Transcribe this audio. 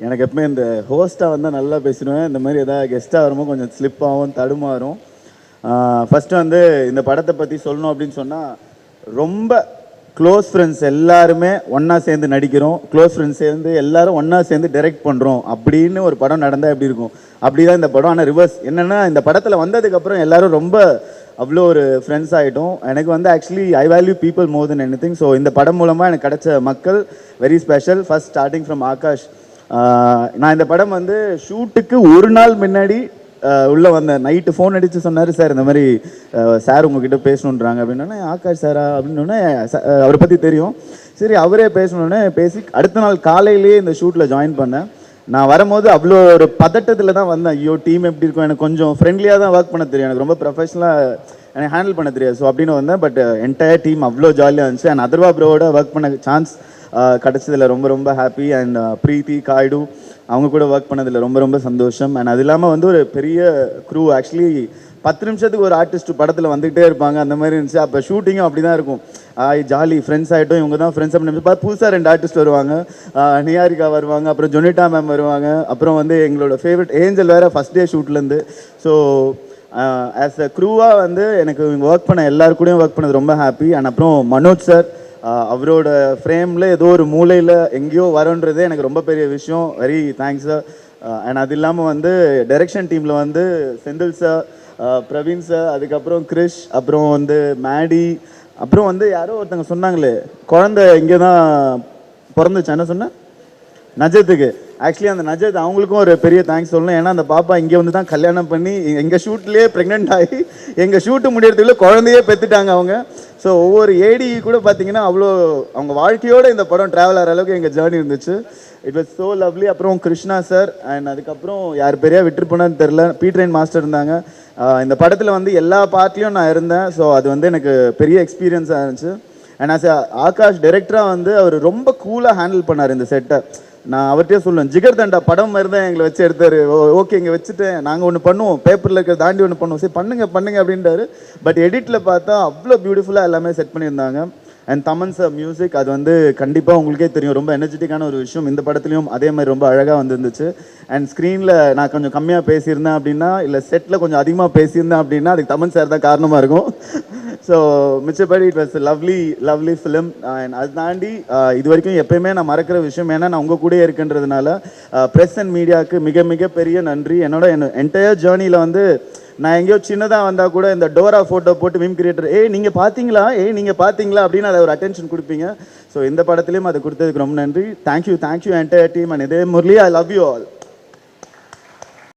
எனக்கு எப்பவுமே இந்த ஹோஸ்ட்டாக வந்தால் நல்லா பேசிடுவேன். இந்த மாதிரி எதாவது கெஸ்ட்டாக வரும்போது கொஞ்சம் ஸ்லிப் ஆகும், தடுமாறும். ஃபஸ்ட்டு வந்து இந்த படத்தை பற்றி சொல்லணும் அப்படின்னு சொன்னால், ரொம்ப க்ளோஸ் ஃப்ரெண்ட்ஸ் எல்லாருமே ஒன்றா சேர்ந்து நடிக்கிறோம், க்ளோஸ் ஃப்ரெண்ட்ஸ் சேர்ந்து எல்லாரும் ஒன்றா சேர்ந்து டைரக்ட் பண்ணுறோம் அப்படின்னு ஒரு படம் நடந்தால் எப்படி இருக்கும், அப்படி தான் இந்த படம். ஆனால் ரிவர்ஸ் என்னென்னா, இந்த படத்தில் வந்ததுக்கப்புறம் எல்லாரும் ரொம்ப அவ்வளோ ஒரு ஃப்ரெண்ட்ஸ் ஆகிட்டோம். எனக்கு வந்து actually I value people more then any thing. So இந்த படம் மூலமாக எனக்கு கிடைச்ச மக்கள் very special. First starting from Akash. நான் இந்த படம் வந்து ஷூட்டுக்கு ஒரு நாள் முன்னாடி உள்ளே வந்தேன். நைட்டு ஃபோன் அடித்து சொன்னார், சார் இந்த மாதிரி சார் உங்ககிட்ட பேசணுன்றாங்க அப்படின்னோடனே, ஆகாஷ் சாரா அப்படின்னோடனே அவரை பற்றி தெரியும். சரி அவரே பேசணுன்னே பேசி அடுத்த நாள் காலையிலேயே இந்த ஷூட்டில் ஜாயின் பண்ணேன். நான் வரும்போது அவ்வளோ ஒரு பதட்டத்தில் தான் வந்தேன். ஐயோ டீம் எப்படி இருக்கும், எனக்கு கொஞ்சம் ஃப்ரெண்ட்லியாக தான் ஒர்க் பண்ண தெரியும், எனக்கு ரொம்ப ப்ரொஃபஷனலாக எனக்கு ஹேண்டில் பண்ண தெரியாது. ஸோ அப்படின்னு வந்தேன். பட் என்டையர் டீம் அவ்வளோ ஜாலியாக இருந்துச்சு. அண்ட் அதர்வா ப்ரோவோட ஒர்க் பண்ண சான்ஸ் கிடச்சதில் ரொம்ப ரொம்ப ஹாப்பி. அண்ட் ப்ரீத்தி காய்டு அவங்க கூட ஒர்க் பண்ணதில் ரொம்ப ரொம்ப சந்தோஷம். அண்ட் அது இல்லாமல் வந்து ஒரு பெரிய க்ரூ. ஆக்சுவலி 10 நிமிஷத்துக்கு ஒரு ஆர்டிஸ்ட் படத்தில் வந்துகிட்டே இருப்பாங்க, அந்த மாதிரி இருந்துச்சு. அப்போ ஷூட்டிங்கும் அப்படி தான் இருக்கும். ஜாலி ஃப்ரெண்ட்ஸ் ஆகிட்டோம், இவங்க தான் ஃப்ரெண்ட்ஸ் அப்படின்னு பார்த்து புதுசாக 2 ஆர்டிஸ்ட் வருவாங்க. நியாரிகா வருவாங்க, அப்புறம் ஜொனிட்டா மேம் வருவாங்க, அப்புறம் வந்து எங்களோட ஃபேவரட் ஏஞ்சல் வேறு ஃபஸ்ட் டே ஷூட்லேருந்து. ஸோ ஆஸ் அ க்ரூவாக வந்து எனக்கு இவங்க ஒர்க் பண்ண எல்லாரு கூடயும் ஒர்க் பண்ணது ரொம்ப ஹாப்பி. அண்ட் அப்புறம் மனோஜ் சார், அவரோட ஃப்ரேமில் ஏதோ ஒரு மூலையில் எங்கேயோ வரன்றதே எனக்கு ரொம்ப பெரிய விஷயம். Very thanks sir. அண்ட் அது இல்லாமல் வந்து டைரக்ஷன் டீமில் வந்து செந்தில் சார், பிரவீன் சார், அதுக்கப்புறம் கிரிஷ், அப்புறம் வந்து மேடி, அப்புறம் வந்து யாரோ ஒருத்தங்க சொன்னாங்களே குழந்தை இங்கே தான் பிறந்துச்சு, என்ன சொன்னேன், நஜத்துக்கு. ஆக்சுவலி அந்த நஜத் அவங்களுக்கும் ஒரு பெரிய தேங்க்ஸ் சொல்லணும். ஏன்னா அந்த பாப்பா இங்கே வந்து தான் கல்யாணம் பண்ணி எங்கள் ஷூட்லேயே ப்ரெக்னென்ட் ஆகி எங்கள் ஷூட்டு முடியறதுக்குள்ள குழந்தையே பெற்றுட்டாங்க அவங்க. ஸோ ஒவ்வொரு ஏடி கூட பார்த்தீங்கன்னா அவ்வளோ அவங்க வாழ்க்கையோடு இந்த படம் ட்ராவல் ஆகிற அளவுக்கு எங்கள் ஜேர்னி இருந்துச்சு. It was so lovely. அப்புறம் கிருஷ்ணா சார், அண்ட் அதுக்கப்புறம் யார் பெரியா விட்டு போனான்னு தெரில, பீட்ரைன் மாஸ்டர் இருந்தாங்க. இந்த படத்தில் வந்து எல்லா பார்ட்லேயும் நான் இருந்தேன். ஸோ அது வந்து எனக்கு பெரிய எக்ஸ்பீரியன்ஸாக இருந்துச்சு. அண்ட் ஆஸ் ஆகாஷ் டைரக்டராக வந்து அவர் ரொம்ப கூலாக ஹேண்டில் பண்ணார் இந்த செட்டை. நான் அவர்கிட்டே சொல்லுவேன், ஜிகர் தண்டா படம் மாதிரி தான் எங்களை வச்சு எடுத்தார். ஓகே இங்கே வச்சுட்டேன், நாங்கள் ஒன்று பண்ணுவோம், பேப்பரில் இருக்கிற தாண்டி ஒன்று பண்ணுவோம், சரி பண்ணுங்க அப்படின்றாரு. பட் எடிட்டில் பார்த்தா அவ்வளோ பியூட்டிஃபுல்லாக எல்லாமே செட் பண்ணியிருந்தாங்க. அண்ட் தமன் சார் மியூசிக், அது வந்து கண்டிப்பாக உங்களுக்கே தெரியும், ரொம்ப எனர்ஜெட்டிக்கான ஒரு விஷயம். இந்த படத்துலையும் அதே மாதிரி ரொம்ப அழகாக வந்துருந்துச்சு. அண்ட் ஸ்க்ரீனில் நான் கொஞ்சம் கம்மியாக பேசியிருந்தேன் அப்படின்னா, இல்லை செட்டில் கொஞ்சம் அதிகமாக பேசியிருந்தேன் அப்படின்னா அதுக்கு தமன் சார் தான் காரணமாக இருக்கும். ஸோ மிச்சபடி it was lovely film. And அது தாண்டி இது வரைக்கும் எப்பயுமே நான் மறக்கிற விஷயம், ஏன்னா நான் உங்கள் கூட இருக்கின்றதுனால ப்ரெஸ் அண்ட் மீடியாவுக்கு மிக மிக பெரிய நன்றி. என்னோட என்டையர் ஜேர்னியில் வந்து நான் எங்கேயோ சின்னதாக வந்தால் கூட இந்த டோரா ஃபோட்டோ போட்டு மீம் கிரியேட்டர் நீங்கள் பார்த்தீங்களா அப்படின்னு அதை ஒரு அட்டென்ஷன் கொடுப்பீங்க. ஸோ இந்த படத்துலேயும் அதை கொடுத்ததுக்கு ரொம்ப நன்றி. Thank you entire team. அண்ட் இதே Murali, I love you all.